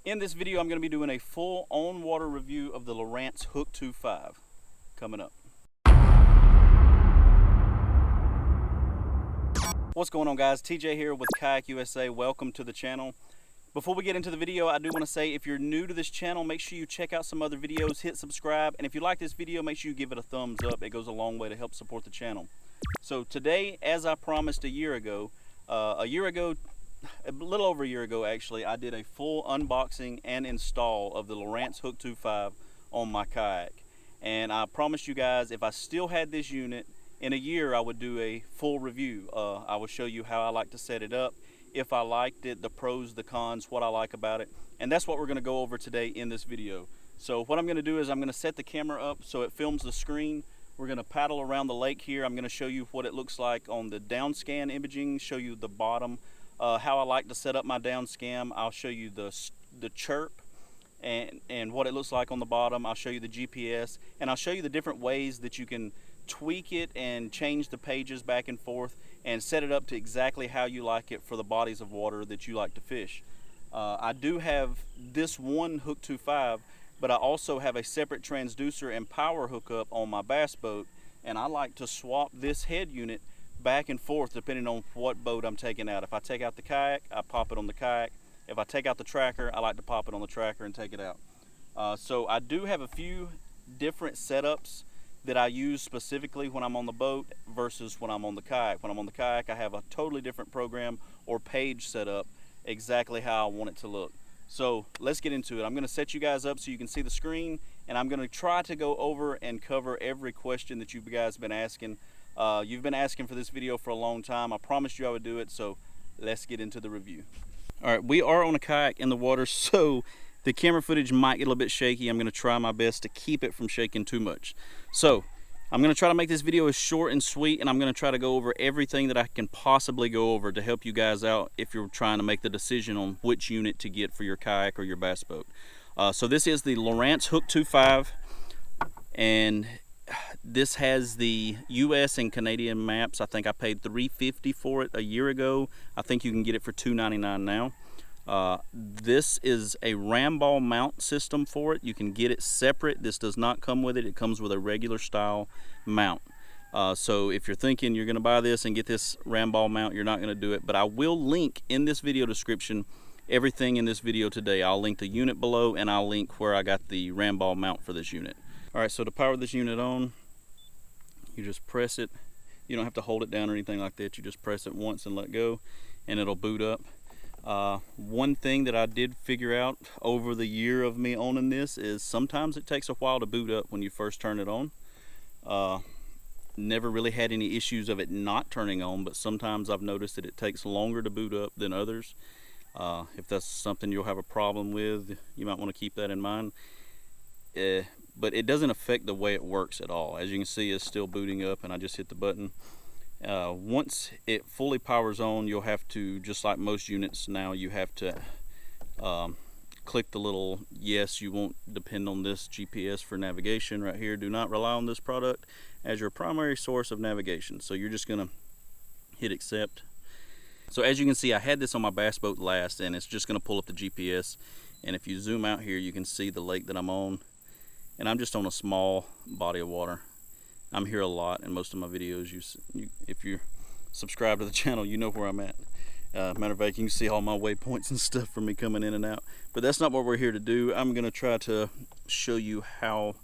In this video, I'm going to be doing a full on-water review of the Lowrance Hook2 coming up. What's going on, guys? TJ here with Kayak USA. Welcome to the channel. Before we get into the video, I do want to say if you're new to this channel, make sure you check out some other videos, hit subscribe, and if you like this video, make sure you give it a thumbs up. It goes a long way to help support the channel. So today, as I promised a little over a year ago actually, I did a full unboxing and install of the Lowrance Hook2 on my kayak. And I promised you guys if I still had this unit in a year, I would do a full review. I will show you how I like to set it up, if I liked it, the pros, the cons, what I like about it. And that's what we're going to go over today in this video. So what I'm going to do is I'm going to set the camera up so it films the screen. We're going to paddle around the lake here. I'm going to show you what it looks like on the down scan imaging, show you the bottom, how I like to set up my down scan. I'll show you the chirp and what it looks like on the bottom. I'll show you the GPS, and I'll show you the different ways that you can tweak it and change the pages back and forth and set it up to exactly how you like it for the bodies of water that you like to fish. I do have this one Hook2, but I also have a separate transducer and power hookup on my bass boat, and I like to swap this head unit back and forth depending on what boat I'm taking out. If I take out the kayak, I pop it on the kayak. If I take out the tracker, I like to pop it on the tracker and take it out. So I do have a few different setups that I use specifically when I'm on the boat versus when I'm on the kayak. When I'm on the kayak, I have a totally different program or page set up exactly how I want it to look. So let's get into it. I'm going to set you guys up so you can see the screen, and I'm going to try to go over and cover every question that you guys have been asking. You've been asking for this video for a long time. I promised you I would do it, so let's get into the review. All right, we are on a kayak in the water, so the camera footage might get a little bit shaky. I'm going to try my best to keep it from shaking too much. So I'm going to try to make this video as short and sweet, and I'm going to try to go over everything that I can possibly go over to help you guys out if you're trying to make the decision on which unit to get for your kayak or your bass boat. So this is the Lowrance Hook2, and this has the US and Canadian maps. I think I paid $350 for it a year ago. I think you can get it for $299 now. This is a ram ball mount system for it. You can get it separate. This does not come with it. It comes with a regular style mount. So if you're thinking you're going to buy this and get this ram ball mount, you're not going to do it. But I will link in this video description everything in this video today. I'll link the unit below, and I'll link where I got the ram ball mount for this unit. All right, so to power this unit on, you just press it. You don't have to hold it down or anything like that. You just press it once and let go, and it'll boot up. One thing that I did figure out over the year of me owning this is sometimes it takes a while to boot up when you first turn it on. Never really had any issues of it not turning on, but sometimes I've noticed that it takes longer to boot up than others. If that's something you'll have a problem with, you might want to keep that in mind. But it doesn't affect the way it works at all. As you can see, it's still booting up, and I just hit the button. Once it fully powers on, you'll have to, just like most units now, you have to click the little yes, you won't depend on this GPS for navigation right here. Do not rely on this product as your primary source of navigation. So you're just going to hit accept. So as you can see, I had this on my bass boat last, and it's just going to pull up the GPS. And if you zoom out here, you can see the lake that I'm on. And I'm just on a small body of water. I'm here a lot in most of my videos. If you're subscribed to the channel, you know where I'm at. Matter of fact, you can see all my waypoints and stuff from me coming in and out. But that's not what we're here to do. I'm going to try to show you how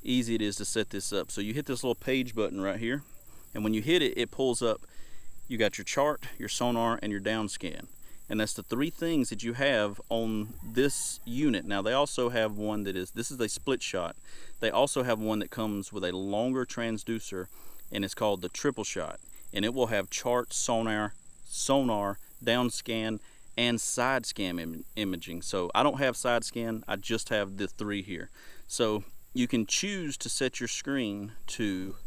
easy it is to set this up. So you hit this little page button right here, and when you hit it, it pulls up. You got your chart, your sonar, and your down scan. And that's the three things that you have on this unit. Now they also have one that this is a split shot. They also have one that comes with a longer transducer, and it's called the triple shot. And it will have chart, sonar, down scan, and side scan imaging. So I don't have side scan, I just have the three here. So you can choose to set your screen to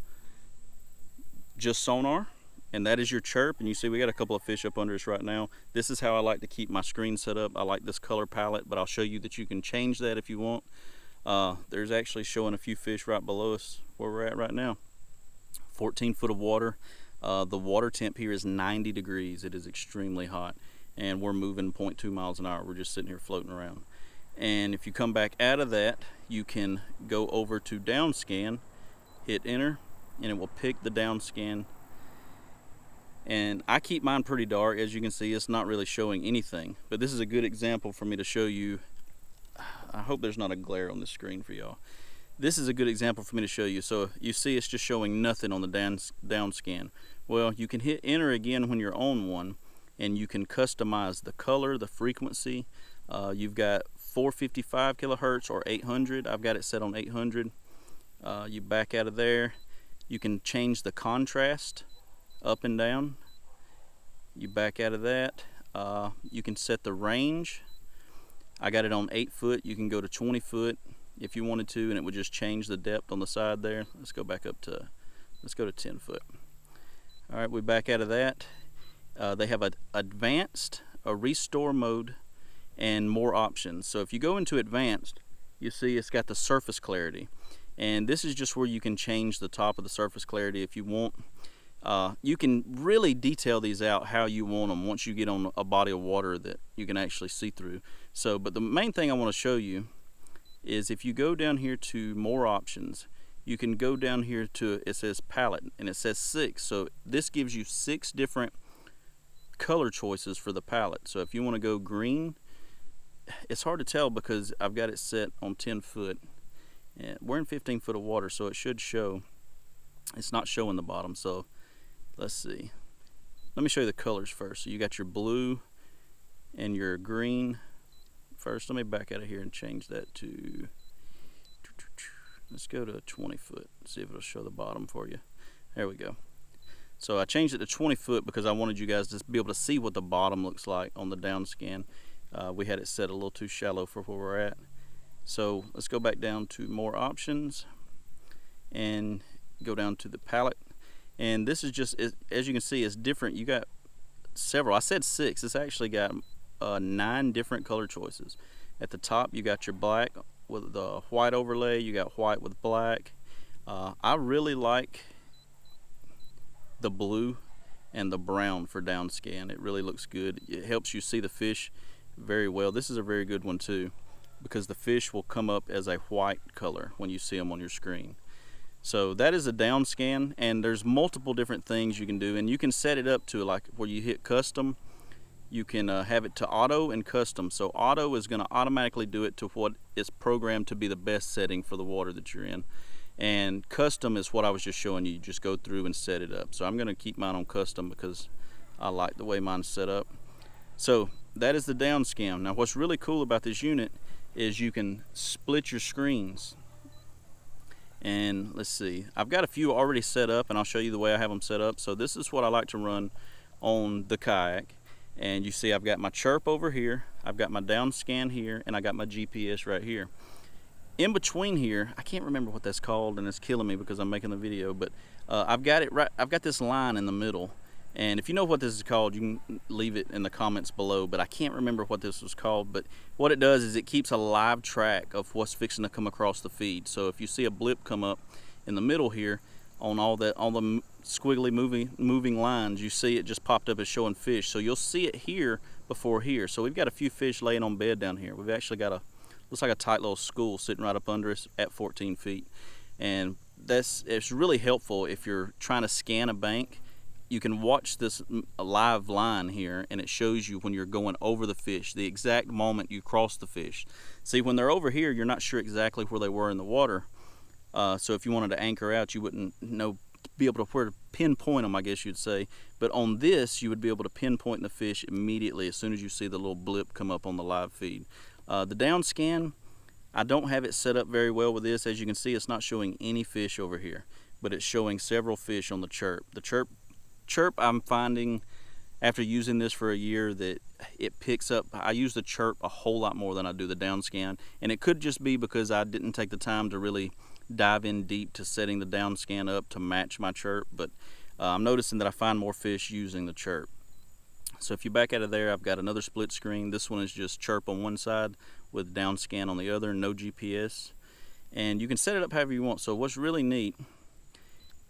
just sonar, and that is your chirp. And you see we got a couple of fish up under us right now. This is how I like to keep my screen set up. I like this color palette, but I'll show you that you can change that if you want. There's actually showing a few fish right below us where we're at right now. 14 foot of water. The water temp here is 90 degrees. It is extremely hot, and we're moving 0.2 miles an hour. We're just sitting here floating around. And if you come back out of that, you can go over to down scan, hit enter, and it will pick the down scan. And I keep mine pretty dark. As you can see, it's not really showing anything, but this is a good example for me to show you. I hope there's not a glare on the screen for y'all. This is a good example for me to show you. So you see it's just showing nothing on the down scan. Well, you can hit enter again when you're on one, and you can customize the color, the frequency. You've got 455 kilohertz or 800. I've got it set on 800. You back out of there. You can change the contrast up and down. You back out of that. You can set the range. I got it on 8 foot. You can go to 20 foot if you wanted to, and it would just change the depth on the side there. Let's go back up to, let's go to 10 foot. All right, we back out of that. They have an advanced, a restore mode, and more options. So if you go into advanced, you see it's got the surface clarity, and this is just where you can change the top of the surface clarity if you want. You can really detail these out how you want them once you get on a body of water that you can actually see through. So, but the main thing I want to show you is if you go down here to more options, you can go down here to, it says palette, and it says 6. So this gives you 6 different color choices for the palette. So if you want to go green, it's hard to tell because I've got it set on 10 foot. And we're in 15 foot of water, so it should show. It's not showing the bottom, so let's see. Let me show you the colors first. So you got your blue and your green. First, let me back out of here and change that to, let's go to 20 foot. See if it'll show the bottom for you. There we go. So I changed it to 20 foot because I wanted you guys to be able to see what the bottom looks like on the down scan. We had it set a little too shallow for where we're at. So let's go back down to more options and go down to the palette. And this is just, as you can see, it's different. You got several. I said 6. It's actually got 9 different color choices. At the top, you got your black with the white overlay. You got white with black. I really like the blue and the brown for down scan. It really looks good. It helps you see the fish very well. This is a very good one too, because the fish will come up as a white color when you see them on your screen. So that is a down scan, and there's multiple different things you can do, and you can set it up to like where you hit custom. You can have it to auto and custom. So auto is going to automatically do it to what is programmed to be the best setting for the water that you're in, and custom is what I was just showing you. You just go through and set it up. So I'm going to keep mine on custom because I like the way mine's set up. So that is the down scan. Now what's really cool about this unit is you can split your screens. And let's see, I've got a few already set up, and I'll show you the way I have them set up. So this is what I like to run on the Kayak. And you see I've got my chirp over here, I've got my down scan here, and I got my GPS right here. In between here, I can't remember what that's called, and it's killing me because I'm making the video, but I've got it right. I've got this line in the middle, and if you know what this is called, you can leave it in the comments below, but I can't remember what this was called. But what it does is it keeps a live track of what's fixing to come across the feed. So if you see a blip come up in the middle here on all the squiggly moving lines, you see it just popped up as showing fish. So you'll see it here before here. So we've got a few fish laying on bed down here. We've actually got looks like a tight little school sitting right up under us at 14 feet. And it's really helpful if you're trying to scan a bank. You can watch this live line here, and it shows you when you're going over the fish, the exact moment you cross the fish. See, when they're over here, you're not sure exactly where they were in the water. So if you wanted to anchor out, you wouldn't be able to where to pinpoint them, I guess you'd say. But on this, you would be able to pinpoint the fish immediately as soon as you see the little blip come up on the live feed. The down scan, I don't have it set up very well with this. As you can see, it's not showing any fish over here, but it's showing several fish on the chirp. The chirp, I'm finding after using this for a year that it picks up. I use the chirp a whole lot more than I do the down scan, and it could just be because I didn't take the time to really dive in deep to setting the down scan up to match my chirp. But I'm noticing that I find more fish using the chirp. So if you back out of there, I've got another split screen. This one is just chirp on one side with down scan on the other, no GPS, and you can set it up however you want. So what's really neat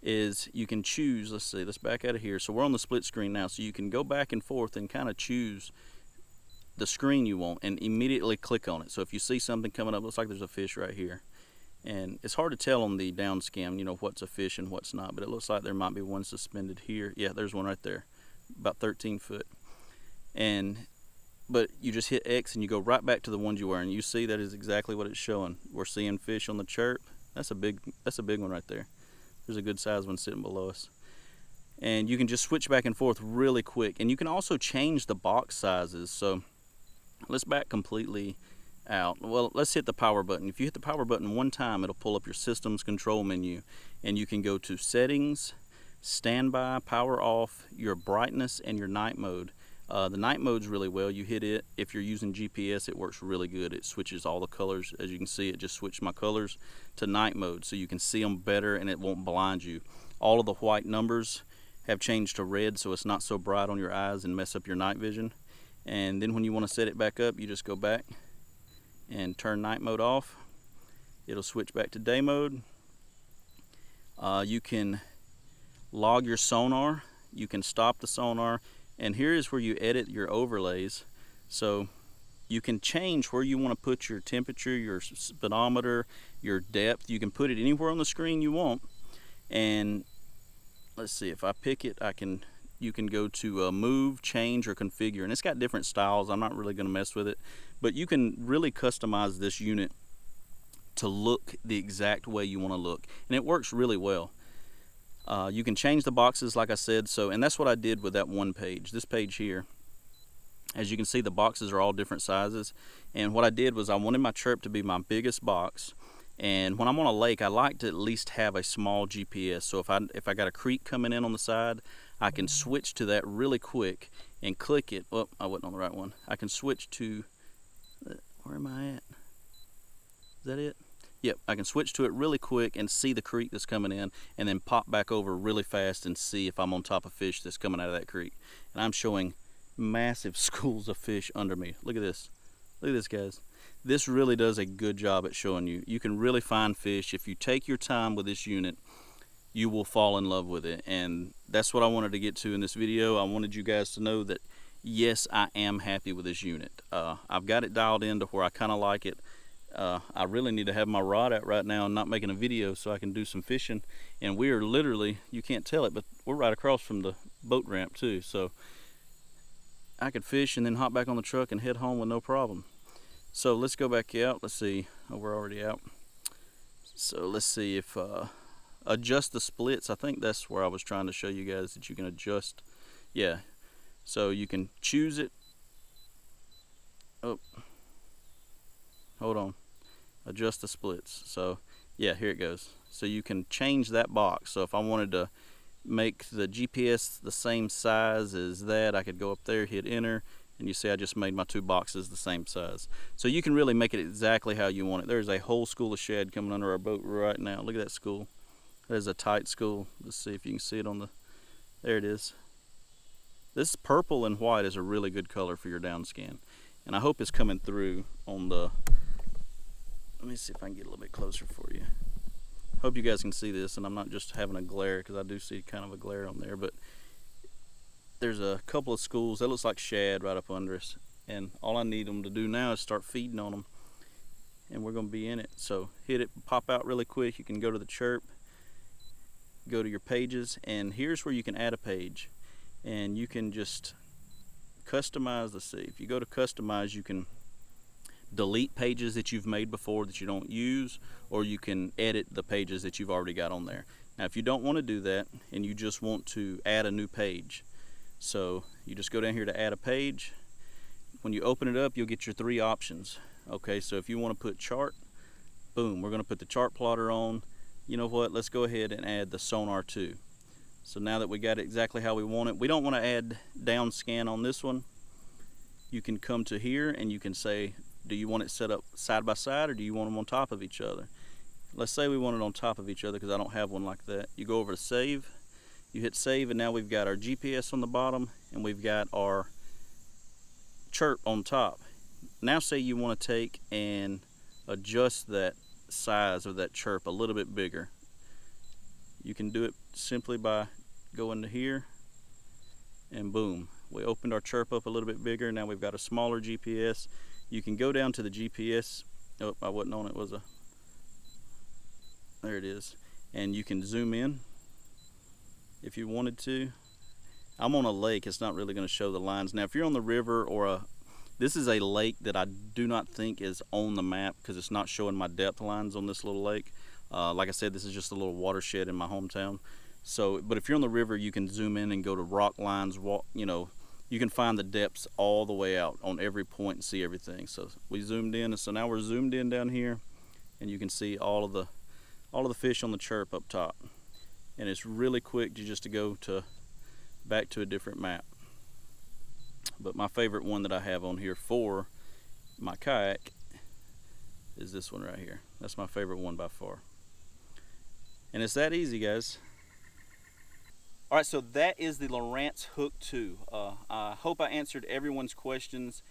is you can choose, let's see, let's back out of here. So we're on the split screen now, so you can go back and forth and kind of choose the screen you want and immediately click on it. So if you see something coming up, looks like there's a fish right here, and it's hard to tell on the down scan, you know, what's a fish and what's not, but it looks like there might be one suspended here. Yeah, there's one right there, about 13 foot. But you just hit X and you go right back to the ones you were, and you see that is exactly what it's showing. We're seeing fish on the chirp. That's a big one right there. There's a good sized one sitting below us. And you can just switch back and forth really quick. And you can also change the box sizes. So let's back completely out. Well, let's hit the power button. If you hit the power button one time, it'll pull up your system's control menu, and you can go to settings, standby, power off, your brightness, and your night mode. The night mode's really well. You hit it. If you're using GPS, it works really good. It switches all the colors. As you can see, it just switched my colors to night mode, so you can see them better and it won't blind you. All of the white numbers have changed to red, so it's not so bright on your eyes and mess up your night vision. And then when you want to set it back up, you just go back and turn night mode off. It'll switch back to day mode. You can log your sonar. You can stop the sonar. And here is where you edit your overlays. So you can change where you want to put your temperature, your speedometer, your depth. You can put it anywhere on the screen you want. And let's see, if I pick it, you can go to move, change, or configure. And it's got different styles. I'm not really going to mess with it. But you can really customize this unit to look the exact way you want to look. And it works really well. You can change the boxes, like I said, and that's what I did with that one page. This page here, as you can see, the boxes are all different sizes. And what I did was I wanted my chirp to be my biggest box. And when I'm on a lake, I like to at least have a small GPS. So if I got a creek coming in on the side, I can switch to that really quick and click it. Oh, I wasn't on the right one. I can switch to, where am I at? Is that it? Yep, I can switch to it really quick and see the creek that's coming in, and then pop back over really fast and see if I'm on top of fish that's coming out of that creek. And I'm showing massive schools of fish under me. Look at this. Look at this, guys. This really does a good job at showing you. You can really find fish. If you take your time with this unit, you will fall in love with it. And that's what I wanted to get to in this video. I wanted you guys to know that, yes, I am happy with this unit. I've got it dialed in to where I kind of like it. I really need to have my rod out right now and not making a video so I can do some fishing. And we are literally, you can't tell it, but we're right across from the boat ramp too. So I could fish and then hop back on the truck and head home with no problem. So let's go back out. Let's see. Oh, we're already out. So let's see if adjust the splits. I think that's where I was trying to show you guys that you can adjust. Yeah. So you can choose it. Oh, hold on. Adjust the splits. So yeah, here it goes. So you can change that box. So if I wanted to make the GPS the same size as that, I could go up there, hit enter, and you see I just made my two boxes the same size. So you can really make it exactly how you want it. There's a whole school of shad coming under our boat right now. Look at that school. That is a tight school. Let's see if you can see it on the, there it is. This purple and white is a really good color for your down scan. And I hope it's coming through on the, let me see if I can get a little bit closer for you. Hope you guys can see this, and I'm not just having a glare, because I do see kind of a glare on there, but there's a couple of schools that looks like shad right up under us, and all I need them to do now is start feeding on them, and we're going to be in it. So hit it, pop out really quick. You can go to the chirp, go to your pages, and here's where you can add a page, and you can just customize. Let's see, if you go to customize, you can delete pages that you've made before that you don't use, or you can edit the pages that you've already got on there. Now if you don't want to do that and you just want to add a new page, so you just go down here to add a page. When you open it up, you'll get your three options. Okay, so if you want to put chart, boom, we're going to put the chart plotter on. You know what, let's go ahead and add the sonar too. So now that we got it exactly how we want it, we don't want to add down scan on this one. You can come to here and you can say, do you want it set up side by side, or do you want them on top of each other? Let's say we want it on top of each other, because I don't have one like that. You go over to save, you hit save, and now we've got our GPS on the bottom and we've got our chirp on top. Now say you want to take and adjust that size of that chirp a little bit bigger. You can do it simply by going to here, and boom, We opened our chirp up a little bit bigger. Now we've got a smaller GPS. You can go down to the GPS. Oh, I wasn't on it. There it is. And you can zoom in if you wanted to. I'm on a lake. It's not really going to show the lines. Now, if you're on the river or this is a lake that I do not think is on the map because it's not showing my depth lines on this little lake. Like I said, this is just a little watershed in my hometown. So, but if you're on the river, you can zoom in and go to rock lines. You can find the depths all the way out on every point and see everything. So we zoomed in, and so now we're zoomed in down here, and you can see all of the fish on the chirp up top. And it's really quick to go back to a different map. But my favorite one that I have on here for my kayak is this one right here. That's my favorite one by far. And it's that easy, guys. All right, so that is the Lowrance Hook2. I hope I answered everyone's questions.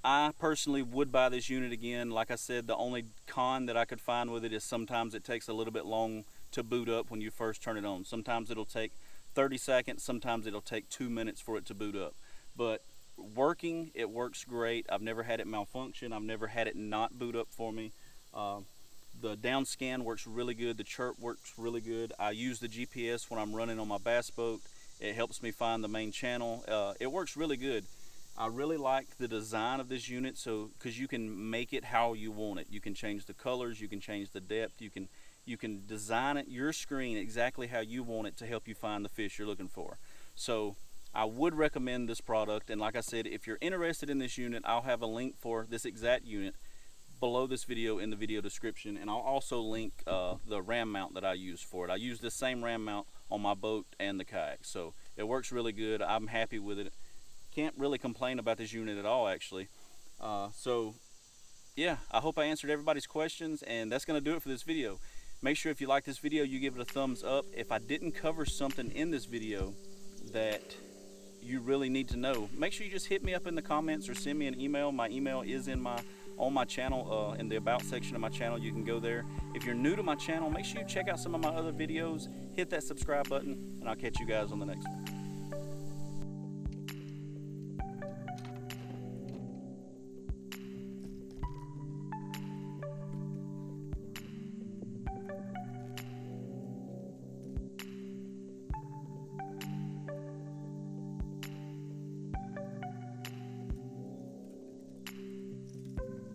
I personally would buy this unit again. Like I said, the only con that I could find with it is sometimes it takes a little bit long to boot up when you first turn it on. Sometimes it'll take 30 seconds, sometimes it'll take 2 minutes for it to boot up. But working, it works great. I've never had it malfunction. I've never had it not boot up for me. The down scan works really good. The chirp works really good. I use the GPS when I'm running on my bass boat. It helps me find the main channel. It works really good. I really like the design of this unit, because you can make it how you want it. You can change the colors, you can change the depth, you can design it, your screen, exactly how you want it to help you find the fish you're looking for. So I would recommend this product, and like I said, if you're interested in this unit, I'll have a link for this exact unit below this video in the video description, and I'll also link the ram mount that I use for it. I use the same ram mount on my boat and the kayak, so it works really good. I'm happy with it. Can't really complain about this unit at all, actually. So yeah, I hope I answered everybody's questions, and that's going to do it for this video. Make sure if you like this video, you give it a thumbs up. If I didn't cover something in this video that you really need to know, make sure you just hit me up in the comments or send me an email. My email is on my channel, in the about section of my channel. You can go there. If you're new to my channel, make sure you check out some of my other videos, hit that subscribe button, and I'll catch you guys on the next one.